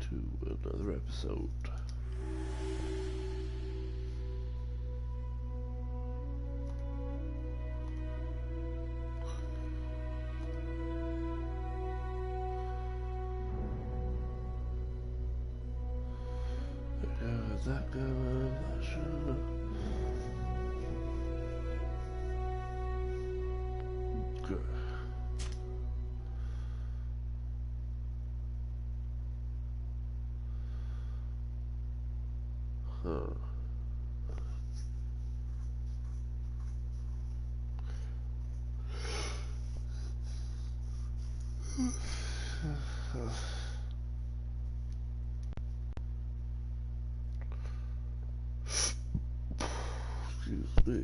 to another episode. How's that going? Not sure. Good. Huh. Excuse me.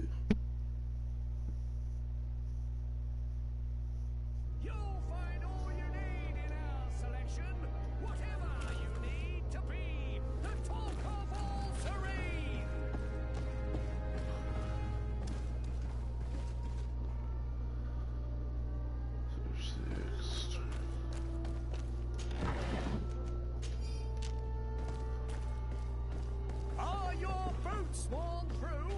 You'll find all you need in our selection. Whatever you need to be the talk of all terrain. Are your boots worn through?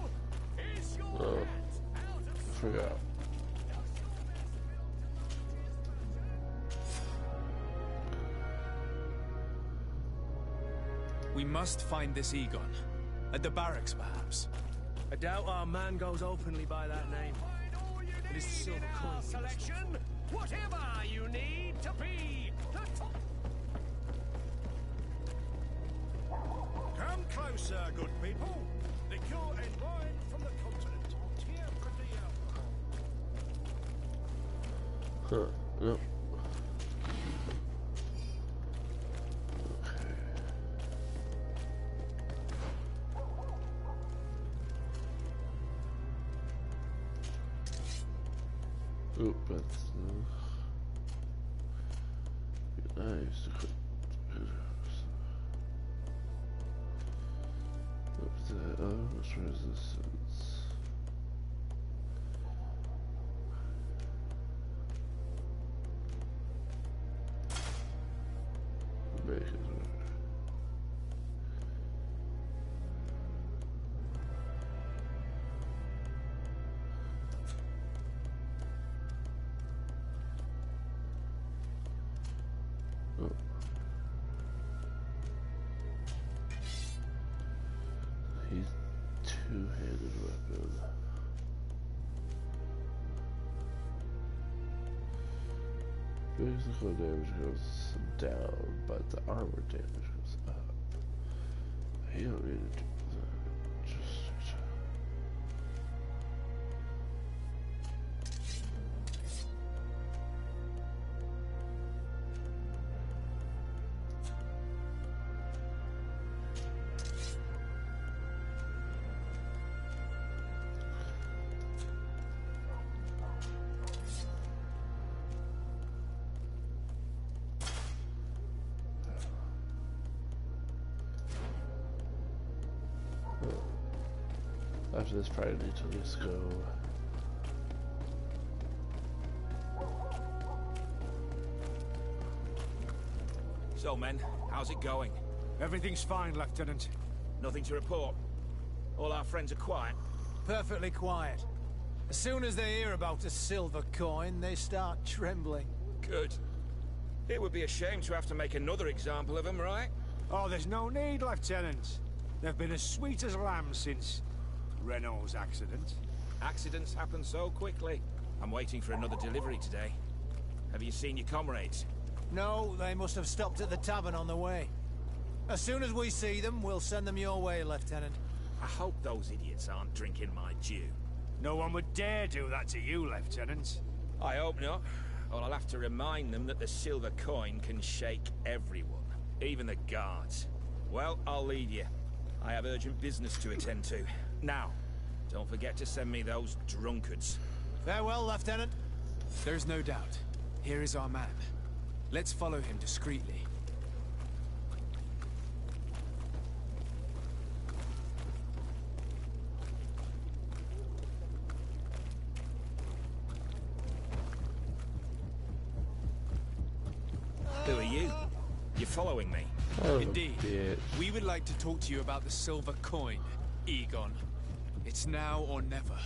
Is your hat out of I forgot. We must find this Egon. At the barracks, perhaps. I doubt our man goes openly by that name. It is the silver coin. Selection. Whatever you need to be the top. Come closer, good people. Liqueur and wine from the continent. Here for the Huh. Yep. Oop, that's nice to quit. What's that? Oh, what's resistance? Make it work. Oh. He's two-handed weapon. Physical damage goes down, but the armor damage goes up. You don't need to do that. Just after this, probably need to just go. So, men, how's it going? Everything's fine, Lieutenant. Nothing to report. All our friends are quiet. Perfectly quiet. As soon as they hear about a silver coin, they start trembling. Good. It would be a shame to have to make another example of them, right? Oh, there's no need, Lieutenant. They've been as sweet as lambs since Renault's accident. Accidents happen so quickly. I'm waiting for another delivery today. Have you seen your comrades? No, they must have stopped at the tavern on the way. As soon as we see them, we'll send them your way, Lieutenant. I hope those idiots aren't drinking my dew. No one would dare do that to you, Lieutenant. I hope not. Or I'll have to remind them that the silver coin can shake everyone, even the guards. Well, I'll leave you. I have urgent business to attend to. Now, don't forget to send me those drunkards. Farewell, Lieutenant. There's no doubt. Here is our man. Let's follow him discreetly. Who are you? You're following me? Oh, Indeed. bitch. We would like to talk to you about the silver coin, Egon. It's now or never.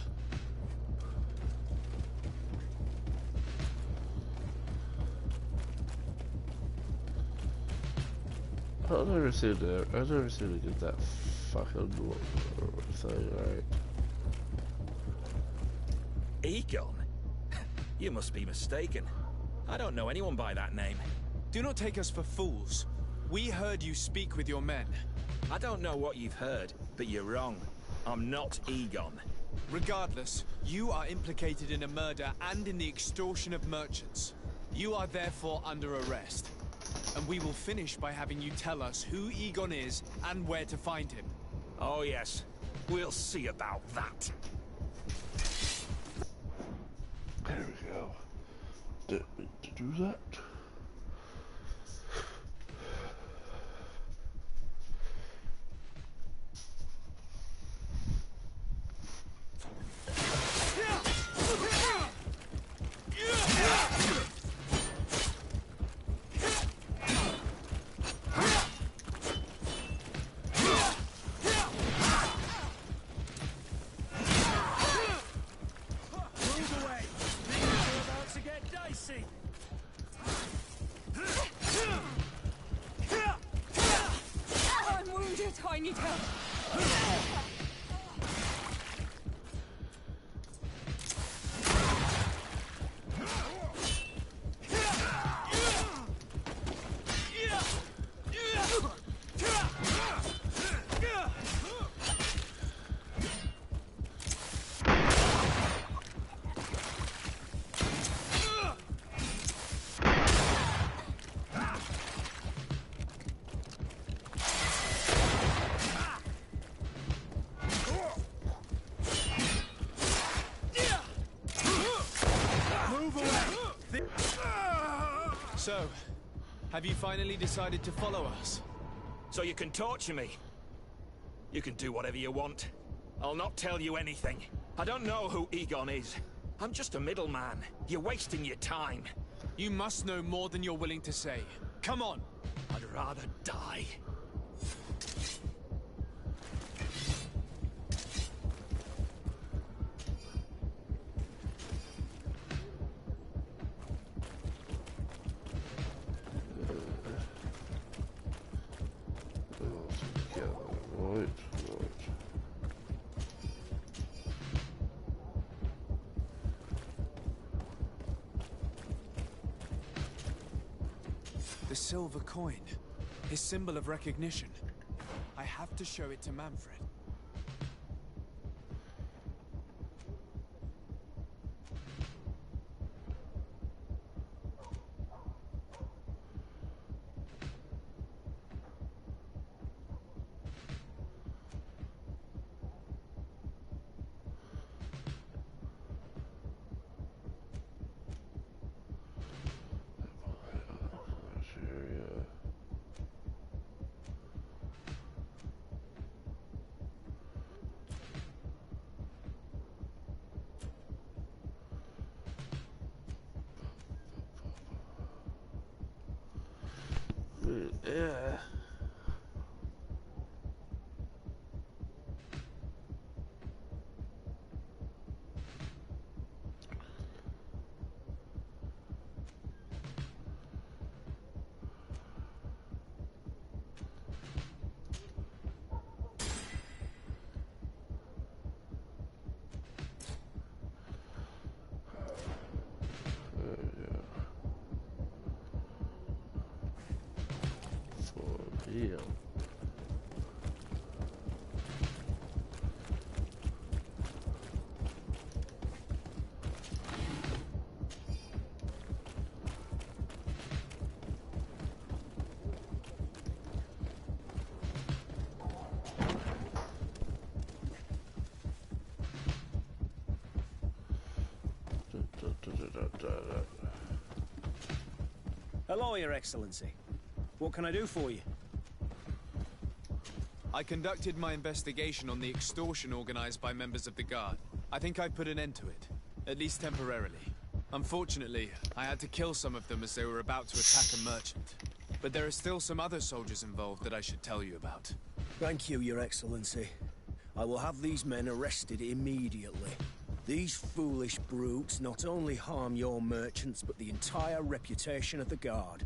I've never seen that. I've never seen it get that fucking thing right. Egon? You must be mistaken. I don't know anyone by that name. Do not take us for fools. We heard you speak with your men. I don't know what you've heard, but you're wrong. I'm not Egon. Regardless, you are implicated in a murder and in the extortion of merchants. You are therefore under arrest. And we will finish by having you tell us who Egon is and where to find him. Oh yes, we'll see about that. There we go. Didn't mean to do that. I'm wounded. I need help. So, have you finally decided to follow us? So you can torture me. You can do whatever you want. I'll not tell you anything. I don't know who Egon is. I'm just a middleman. You're wasting your time. You must know more than you're willing to say. Come on! I'd rather die. Right. The silver coin. His symbol of recognition. I have to show it to Manfred. Yeah. Yeah. Hello, Your Excellency. What can I do for you? I conducted my investigation on the extortion organized by members of the Guard. I think I put an end to it, at least temporarily. Unfortunately, I had to kill some of them as they were about to attack a merchant. But there are still some other soldiers involved that I should tell you about. Thank you, Your Excellency. I will have these men arrested immediately. These foolish brutes not only harm your merchants, but the entire reputation of the Guard.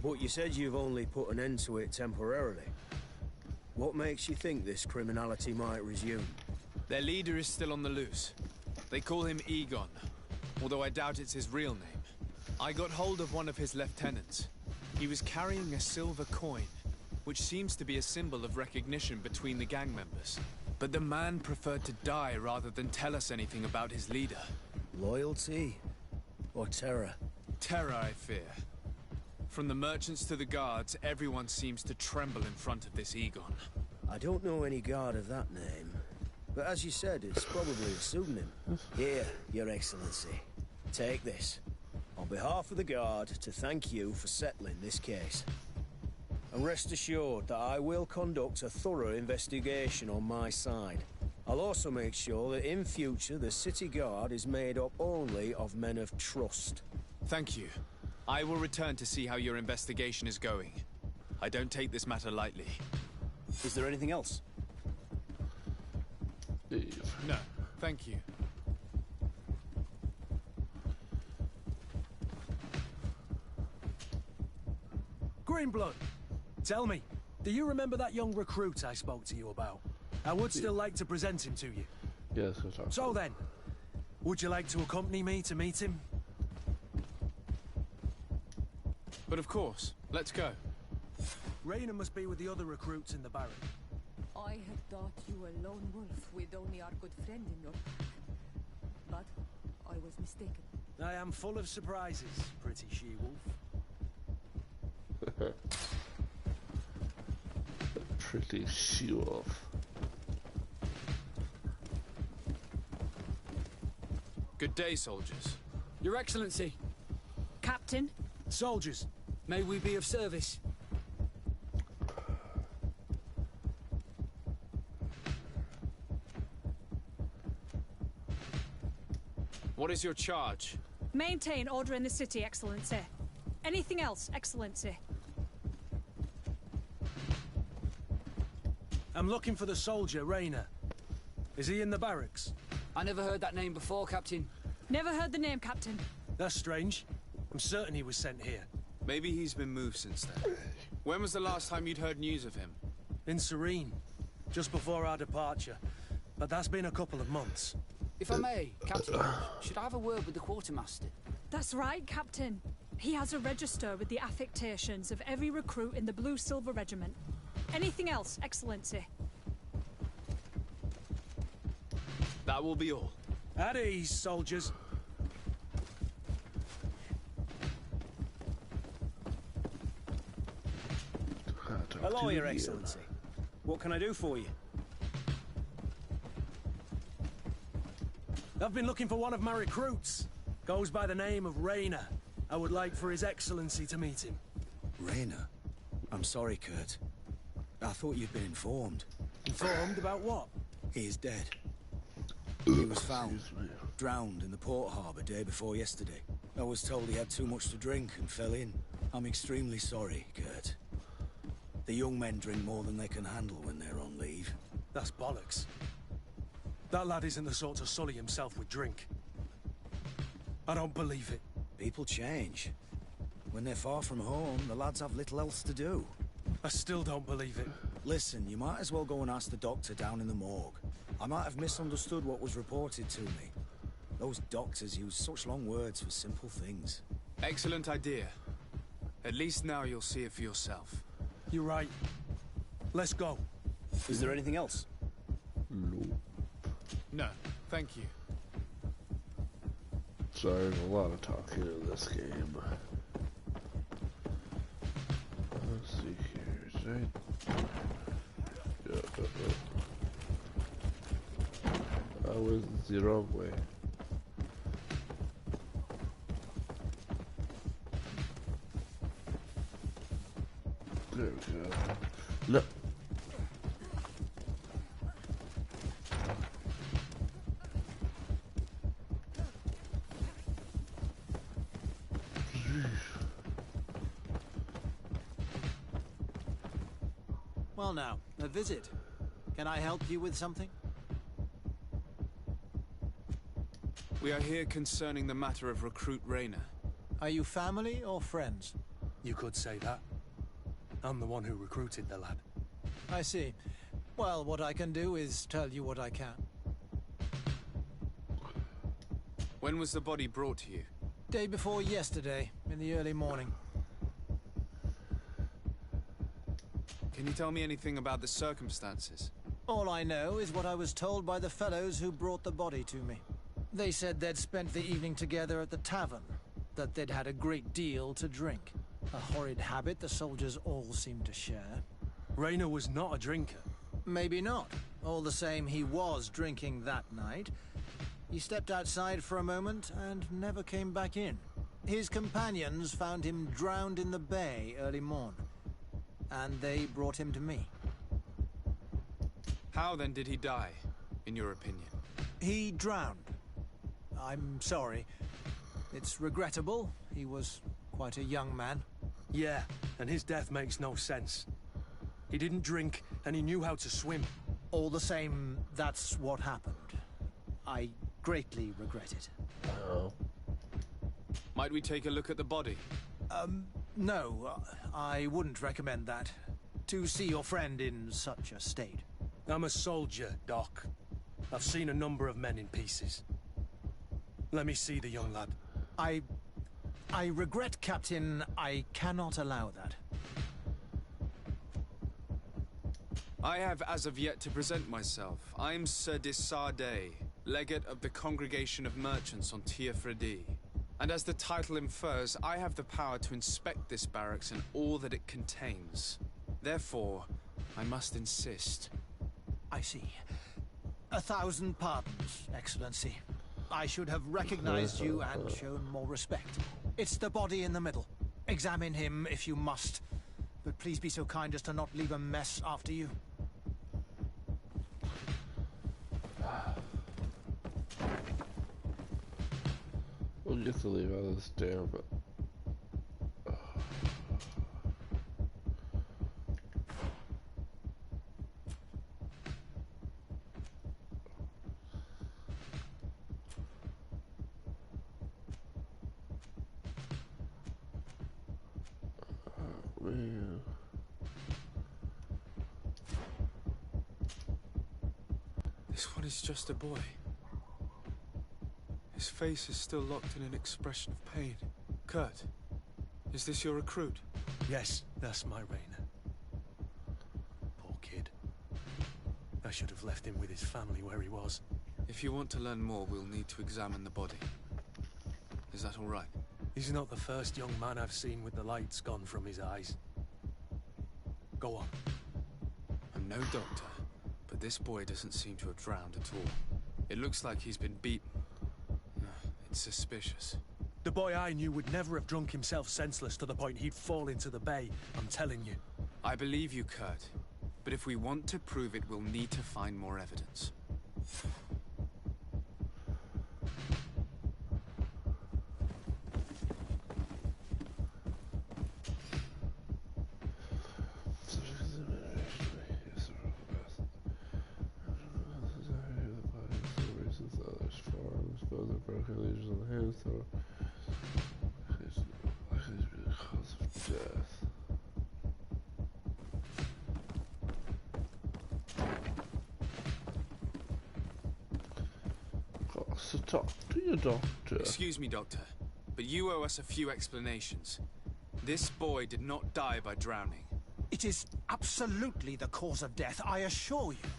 But you said you've only put an end to it temporarily. What makes you think this criminality might resume? Their leader is still on the loose. They call him Egon, although I doubt it's his real name. I got hold of one of his lieutenants. He was carrying a silver coin, which seems to be a symbol of recognition between the gang members. But the man preferred to die rather than tell us anything about his leader. Loyalty? Or terror? Terror, I fear. From the merchants to the guards, everyone seems to tremble in front of this Egon. I don't know any guard of that name. But as you said, it's probably a pseudonym. Here, Your Excellency. Take this. On behalf of the Guard, to thank you for settling this case. And rest assured that I will conduct a thorough investigation on my side. I'll also make sure that in future the City Guard is made up only of men of trust. Thank you. I will return to see how your investigation is going. I don't take this matter lightly. Is there anything else? No, thank you. Greenblood, tell me, do you remember that young recruit I spoke to you about? I would still like to present him to you. Yes, we'll talk. So then, would you like to accompany me to meet him? But of course, let's go. Raina must be with the other recruits in the barrack. I had thought you were a lone wolf with only our good friend in your pack. But I was mistaken. I am full of surprises, pretty she-wolf. Pretty sure. Good day, soldiers. Your Excellency. Captain? Soldiers. May we be of service? What is your charge? Maintain order in the city, Excellency. Anything else, Excellency? I'm looking for the soldier, Raina. Is he in the barracks? I never heard that name before, Captain. Never heard the name, Captain. That's strange. I'm certain he was sent here. Maybe he's been moved since then. When was the last time you'd heard news of him? In Serene. Just before our departure. But that's been a couple of months. If I may, Captain, should I have a word with the quartermaster? That's right, Captain. He has a register with the affectations of every recruit in the Blue-Silver Regiment. Anything else, Excellency? That will be all. At ease, soldiers. Hello, Your Excellency. What can I do for you? I've been looking for one of my recruits. Goes by the name of Raina. I would like for His Excellency to meet him. Raina? I'm sorry, Kurt. I thought you'd been informed. Informed about what? He is dead. He was found, drowned in the port harbour day before yesterday. I was told he had too much to drink and fell in. I'm extremely sorry, Kurt. The young men drink more than they can handle when they're on leave. That's bollocks. That lad isn't the sort to sully himself with drink. I don't believe it. People change. When they're far from home, the lads have little else to do. I still don't believe it. Listen, you might as well go and ask the doctor down in the morgue. I might have misunderstood what was reported to me. Those doctors use such long words for simple things. Excellent idea. At least now you'll see it for yourself. You're right. Let's go. Is there anything else? No. No, thank you. So there's a lot of talking in this game. Let's see here. Is that... I went the wrong way. There we go. No. Well now, a visit. Can I help you with something? We are here concerning the matter of Recruit Rayner. Are you family or friends? You could say that. I'm the one who recruited the lad. I see. Well, what I can do is tell you what I can. When was the body brought to you? Day before yesterday, in the early morning. Can you tell me anything about the circumstances? All I know is what I was told by the fellows who brought the body to me. They said they'd spent the evening together at the tavern, that they'd had a great deal to drink. A horrid habit the soldiers all seem to share. Rayner was not a drinker. Maybe not. All the same, he was drinking that night. He stepped outside for a moment and never came back in. His companions found him drowned in the bay early morn, and they brought him to me. How then did he die, in your opinion? He drowned. I'm sorry. It's regrettable. He was quite a young man. Yeah, and his death makes no sense. He didn't drink, and he knew how to swim. All the same, that's what happened. I greatly regret it. Oh. Might we take a look at the body? No, I wouldn't recommend that. To see your friend in such a state. I'm a soldier, Doc. I've seen a number of men in pieces. Let me see the young lad. I regret, Captain. I cannot allow that. I have as of yet to present myself. I'm Sir Desardet, legate of the Congregation of Merchants on Tir Fredi. And as the title infers, I have the power to inspect this barracks and all that it contains. Therefore, I must insist. I see. 1,000 pardons, Excellency. I should have recognized you and shown more respect. It's the body in the middle. Examine him if you must. But please be so kind as to not leave a mess after you. We'll get to leave out of this damn, but... man. This one is just a boy. His face is still locked in an expression of pain. Kurt, is this your recruit? Yes, that's my Rayner. Poor kid. I should have left him with his family where he was. If you want to learn more, we'll need to examine the body. Is that all right? He's not the first young man I've seen with the lights gone from his eyes. Go on. I'm no doctor, but this boy doesn't seem to have drowned at all. It looks like he's been beaten. It's suspicious. The boy I knew would never have drunk himself senseless to the point he'd fall into the bay, I'm telling you. I believe you, Kurt. But if we want to prove it, we'll need to find more evidence. Broken lesions on the hands, so likely to be the cause of death. So talk to your doctor. Excuse me, Doctor, but you owe us a few explanations. This boy did not die by drowning. It is absolutely the cause of death, I assure you.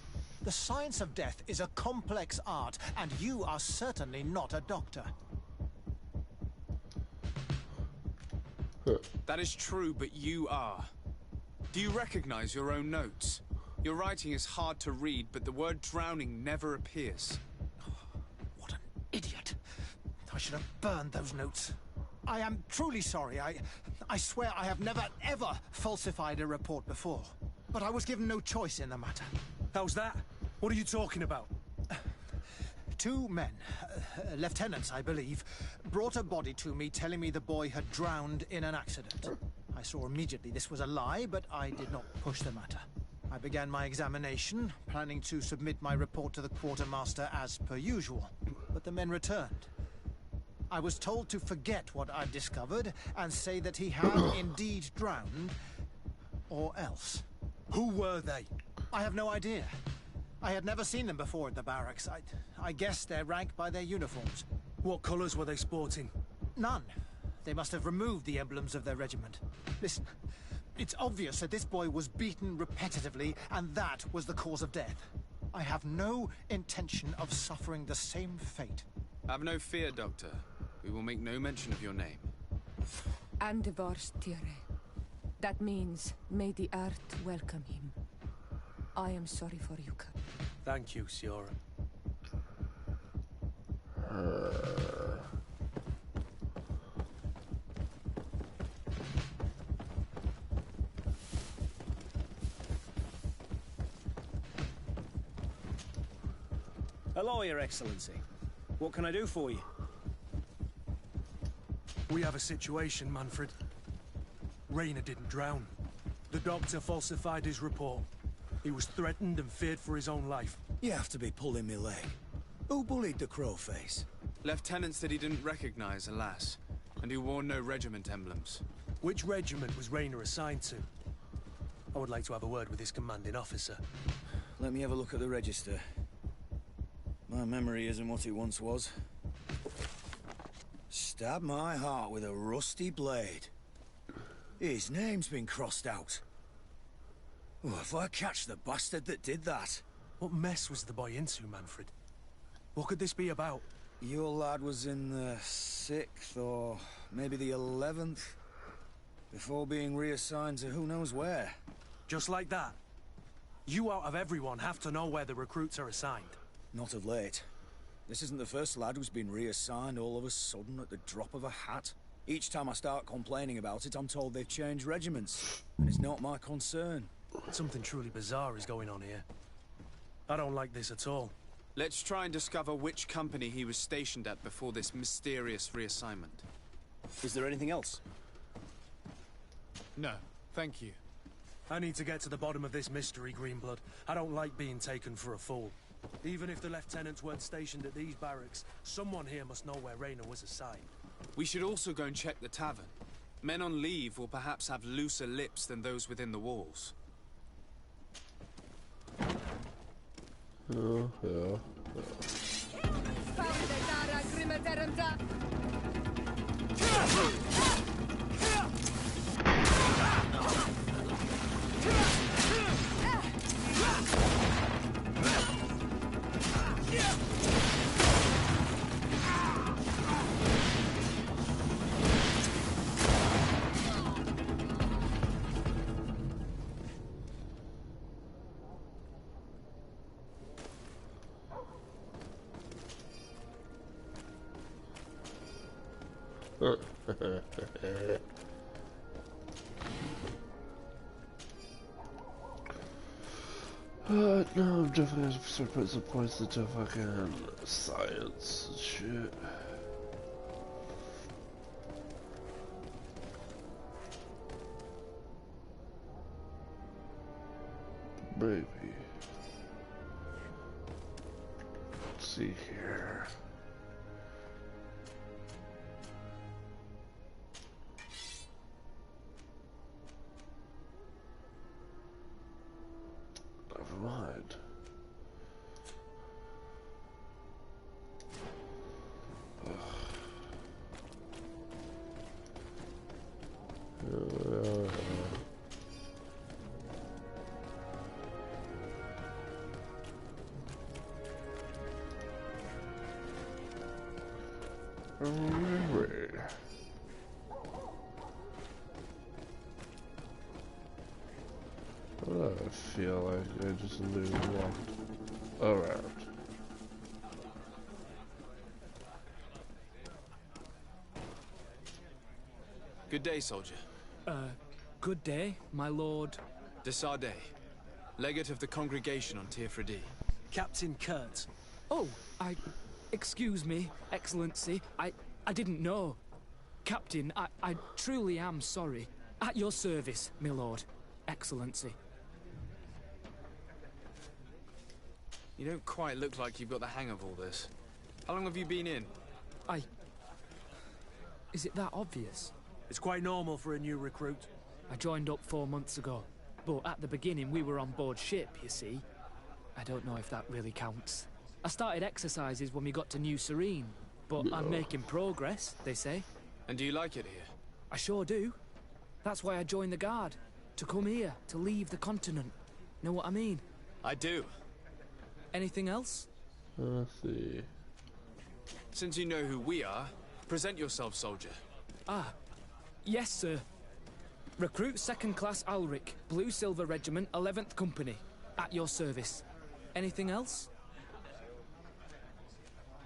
The science of death is a complex art, and you are certainly not a doctor. That is true, but you are. Do you recognize your own notes? Your writing is hard to read, but the word drowning never appears. What an idiot. I should have burned those notes. I am truly sorry. I swear I have never, ever falsified a report before. But I was given no choice in the matter. How's that? What are you talking about? 2 men, lieutenants I believe, brought a body to me telling me the boy had drowned in an accident. I saw immediately this was a lie, but I did not push the matter. I began my examination, planning to submit my report to the quartermaster as per usual, but the men returned. I was told to forget what I'd discovered and say that he had indeed drowned, or else. Who were they? I have no idea. I had never seen them before at the barracks. I guessed their rank by their uniforms. What colours were they sporting? None. They must have removed the emblems of their regiment. Listen, it's obvious that this boy was beaten repetitively, and that was the cause of death. I have no intention of suffering the same fate. Have no fear, Doctor. We will make no mention of your name. Andevars Tire. That means, may the earth welcome him. I am sorry for you, Cap. Thank you, Siora. Hello, Your Excellency. What can I do for you? We have a situation, Manfred. Rainer didn't drown. The doctor falsified his report. He was threatened and feared for his own life. You have to be pulling me leg. Who bullied the crowface? Lieutenants that he didn't recognize, alas, and who wore no regiment emblems. Which regiment was Rainer assigned to? I would like to have a word with his commanding officer. Let me have a look at the register. My memory isn't what it once was. Stab my heart with a rusty blade. His name's been crossed out. Oh, if I catch the bastard that did that. What mess was the boy into, Manfred? What could this be about? Your lad was in the 6th or maybe the 11th, before being reassigned to who knows where. Just like that? You out of everyone have to know where the recruits are assigned. Not of late. This isn't the first lad who's been reassigned all of a sudden at the drop of a hat. Each time I start complaining about it, I'm told they've changed regiments, and it's not my concern. Something truly bizarre is going on here. I don't like this at all. Let's try and discover which company he was stationed at before this mysterious reassignment. Is there anything else? No, thank you. I need to get to the bottom of this mystery, Greenblood. I don't like being taken for a fool. Even if the lieutenants weren't stationed at these barracks, someone here must know where Rainer was assigned. We should also go and check the tavern. Men on leave will perhaps have looser lips than those within the walls. Yeah. No, I'm definitely have to put some points into fucking science and shit. Maybe. Let's see here. Never mind. I feel like I just literally walked around. Good day, soldier. Good day, my lord. De Sardet, legate of the congregation on Tirfredi. Captain Kurt. Oh, excuse me, Excellency. I didn't know. Captain, I truly am sorry. At your service, my lord. Excellency. You don't quite look like you've got the hang of all this. How long have you been in? Is it that obvious? It's quite normal for a new recruit. I joined up 4 months ago. But at the beginning, we were on board ship, you see. I don't know if that really counts. I started exercises when we got to New Serene. But I'm making progress, they say. And do you like it here? I sure do. That's why I joined the Guard. To come here, to leave the continent. Know what I mean? I do. Anything else? Let's see. Since you know who we are, present yourself, soldier. Ah, yes, sir. Recruit 2nd Class Ulrich, Blue Silver Regiment, 11th Company. At your service. Anything else?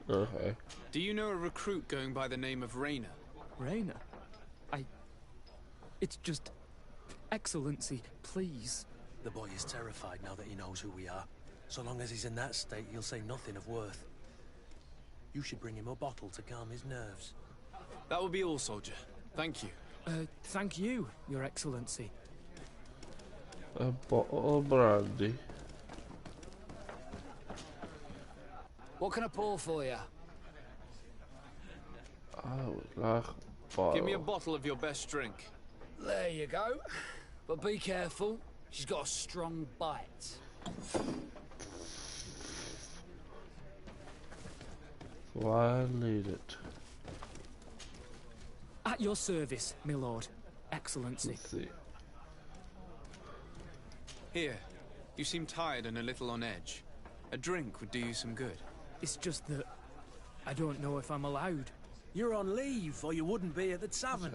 Okay. Do you know a recruit going by the name of Rainer? Rainer? It's just... Excellency, please. The boy is terrified now that he knows who we are. So long as he's in that state, he'll say nothing of worth. You should bring him a bottle to calm his nerves. That will be all, soldier. Thank you. Thank you, Your Excellency. A bottle of brandy. What can I pour for you? I would like a bottle. Give me a bottle of your best drink. There you go. But be careful. She's got a strong bite. Why need it? At your service, my lord. Excellency. Let's see. Here. You seem tired and a little on edge. A drink would do you some good. It's just that... I don't know if I'm allowed. You're on leave, or you wouldn't be at the tavern.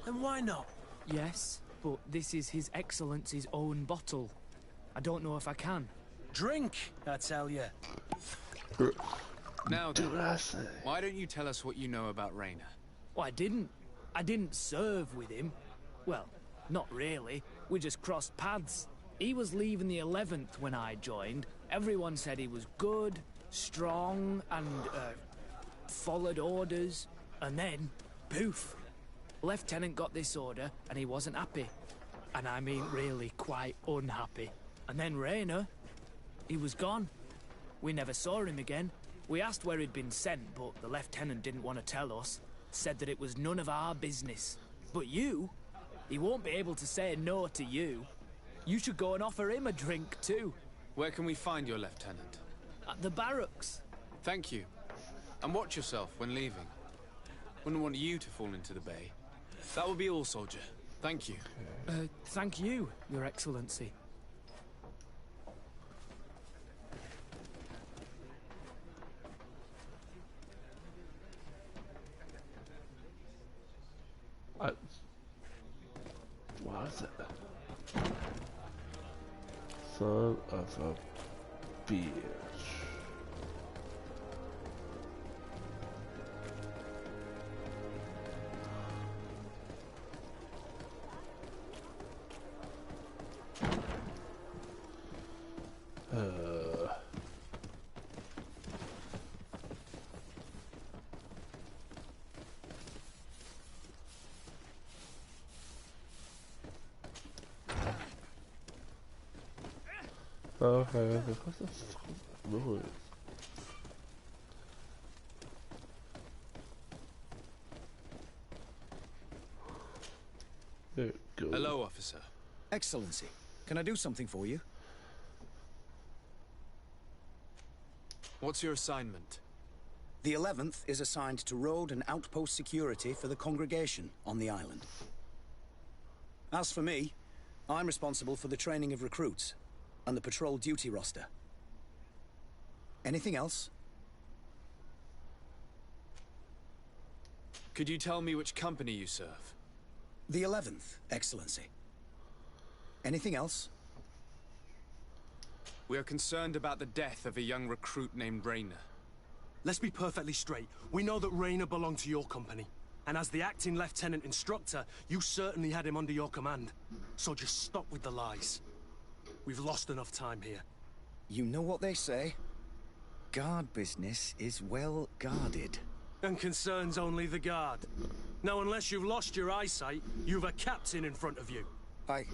And why not? Yes, but this is His Excellency's own bottle. I don't know if I can. Drink, I tell you. Now then, Do I say? why don't you tell us what you know about Rainer? Well, I didn't serve with him. Well, not really. We just crossed paths. He was leaving the 11th when I joined. Everyone said he was good, strong, and, followed orders. And then, poof. Lieutenant got this order, and he wasn't happy. And I mean really quite unhappy. And then Rainer, he was gone. We never saw him again. We asked where he'd been sent, but the lieutenant didn't want to tell us. Said that it was none of our business. But you, he won't be able to say no to you. You should go and offer him a drink too. Where can we find your lieutenant? At the barracks. Thank you. And watch yourself when leaving. Wouldn't want you to fall into the bay. That will be all, soldier. Thank you. Thank you, Your Excellency. What is it? Son of a bitch. Okay, what the fuck is noise? There it goes. Hello, officer. Excellency, can I do something for you? What's your assignment? The 11th is assigned to road and outpost security for the congregation on the island. As for me, I'm responsible for the training of recruits and the patrol duty roster. Anything else? Could you tell me which company you serve? The 11th, Excellency. Anything else? We are concerned about the death of a young recruit named Rainer. Let's be perfectly straight. We know that Rainer belonged to your company. And as the acting lieutenant instructor, you certainly had him under your command. So just stop with the lies. We've lost enough time here. You know what they say? Guard business is well guarded. And concerns only the guard. Now, unless you've lost your eyesight, you've a captain in front of you. I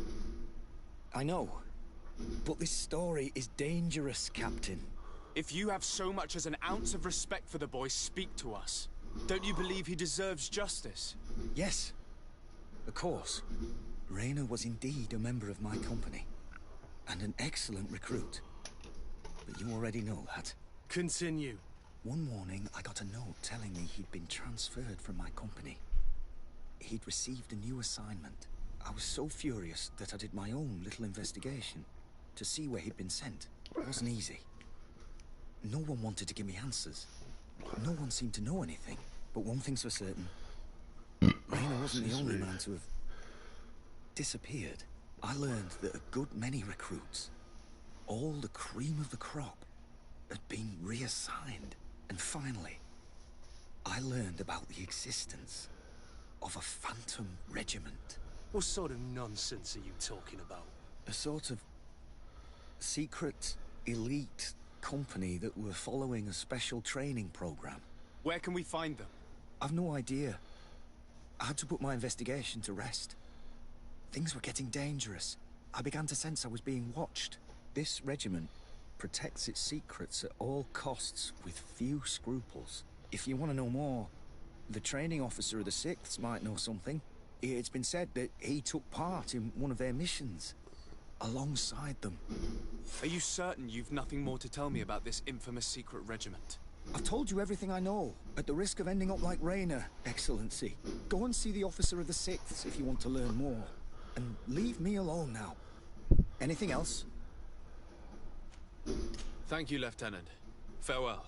know. But this story is dangerous, Captain. If you have so much as an ounce of respect for the boy, speak to us. Don't you believe he deserves justice? Yes, of course. Rayner was indeed a member of my company, and an excellent recruit. But you already know that. Continue. One morning, I got a note telling me he'd been transferred from my company. He'd received a new assignment. I was so furious that I did my own little investigation to see where he'd been sent. It wasn't easy. No one wanted to give me answers. No one seemed to know anything. But one thing's for certain. Rayner wasn't the only man to have disappeared. I learned that a good many recruits, all the cream of the crop, had been reassigned. And finally, I learned about the existence of a phantom regiment. What sort of nonsense are you talking about? A sort of secret, elite company that were following a special training program. Where can we find them? I've no idea. I had to put my investigation to rest. Things were getting dangerous. I began to sense I was being watched. This regiment protects its secrets at all costs with few scruples. If you want to know more, the training officer of the 6th might know something. It's been said that he took part in one of their missions, alongside them. Are you certain you've nothing more to tell me about this infamous secret regiment? I've told you everything I know, at the risk of ending up like Rayner, Excellency. Go and see the officer of the 6th if you want to learn more. And leave me alone now. Anything else? Thank you, Lieutenant. Farewell.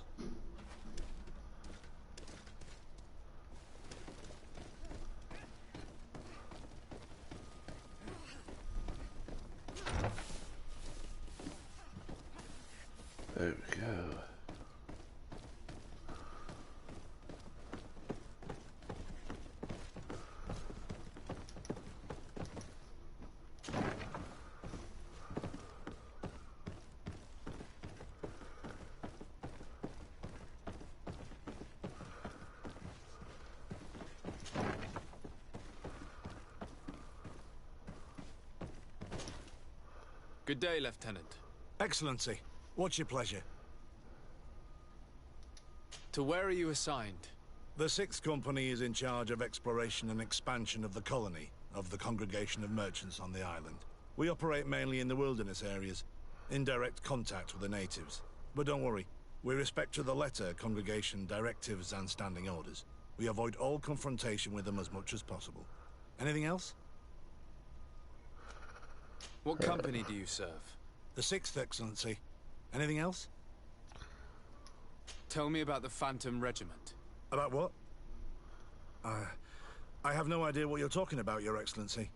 There we go. Good day, Lieutenant. Excellency, what's your pleasure? To where are you assigned? The 6th Company is in charge of exploration and expansion of the colony of the Congregation of Merchants on the island. We operate mainly in the wilderness areas, in direct contact with the natives. But don't worry, we respect to the letter Congregation directives and standing orders. We avoid all confrontation with them as much as possible. Anything else? What company do you serve? The 6th, Excellency. Anything else? Tell me about the Phantom Regiment. About what? I have no idea what you're talking about, Your Excellency.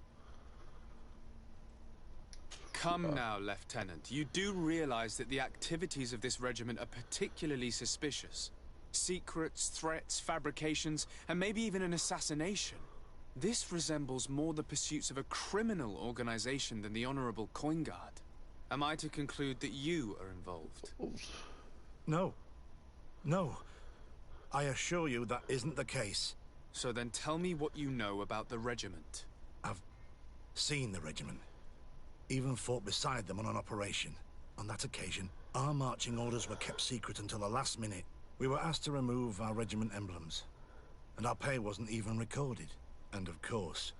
Come now, Lieutenant. You do realize that the activities of this regiment are particularly suspicious. Secrets, threats, fabrications, and maybe even an assassination. This resembles more the pursuits of a criminal organization than the Honorable Coin Guard. Am I to conclude that you are involved? No. No. I assure you that isn't the case. So then tell me what you know about the regiment. I've seen the regiment. Even fought beside them on an operation. On that occasion, our marching orders were kept secret until the last minute. We were asked to remove our regiment emblems. And our pay wasn't even recorded. And of course,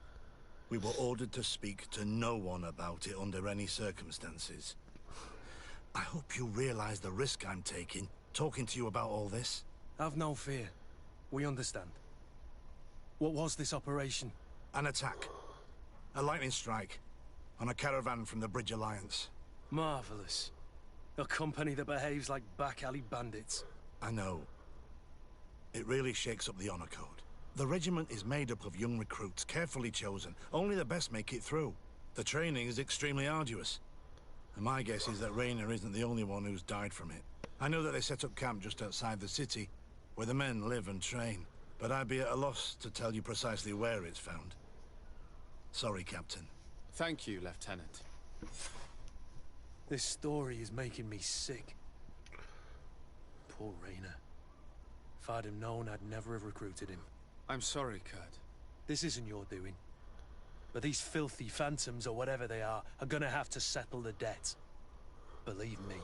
we were ordered to speak to no one about it under any circumstances. I hope you realize the risk I'm taking, talking to you about all this. Have no fear. We understand. What was this operation? An attack. A lightning strike. On a caravan from the Bridge Alliance. Marvelous. A company that behaves like back-alley bandits. I know. It really shakes up the honor code. The regiment is made up of young recruits, carefully chosen. Only the best make it through. The training is extremely arduous. And my guess is that Rayner isn't the only one who's died from it. I know that they set up camp just outside the city, where the men live and train. But I'd be at a loss to tell you precisely where it's found. Sorry, Captain. Thank you, Lieutenant. This story is making me sick. Poor Rayner. If I'd have known, I'd never have recruited him. I'm sorry, Kurt. This isn't your doing. But these filthy phantoms, or whatever they are gonna have to settle the debt. believe me.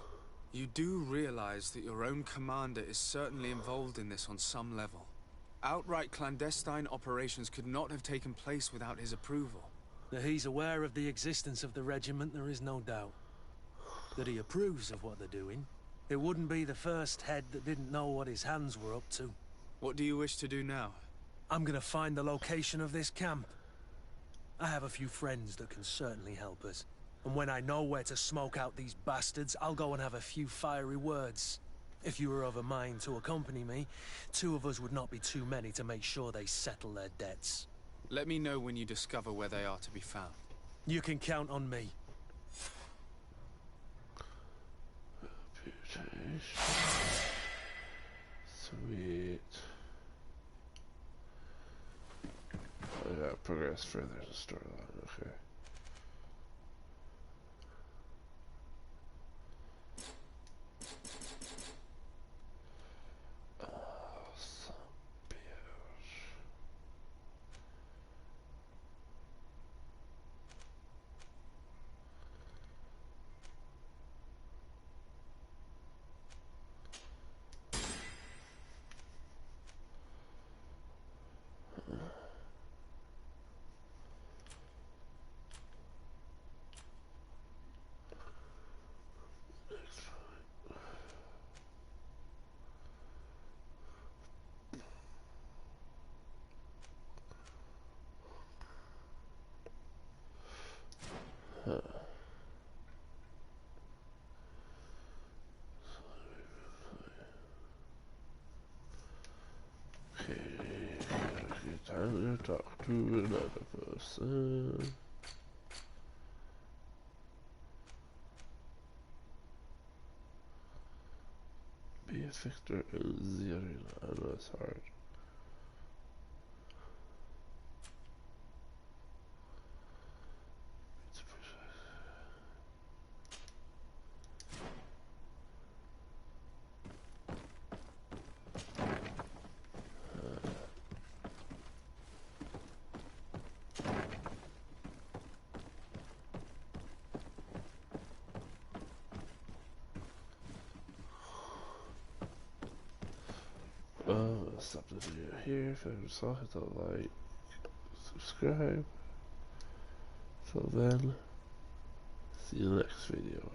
You do realize that your own commander is certainly involved in this on some level. Outright clandestine operations could not have taken place without his approval. That he's aware of the existence of the regiment, there is no doubt. That he approves of what they're doing. It wouldn't be the first head that didn't know what his hands were up to. What do you wish to do now? I'm gonna find the location of this camp. I have a few friends that can certainly help us. And when I know where to smoke out these bastards, I'll go and have a few fiery words. If you were of a mind to accompany me, 2 of us would not be too many to make sure they settle their debts. Let me know when you discover where they are to be found. You can count on me. Sweet. I gotta progress further in the storyline, okay. Time to talk to another person. Be a victor in the arena. I know it's hard. Stop the video here. If you saw, hit the like, subscribe. Till then, see you next video.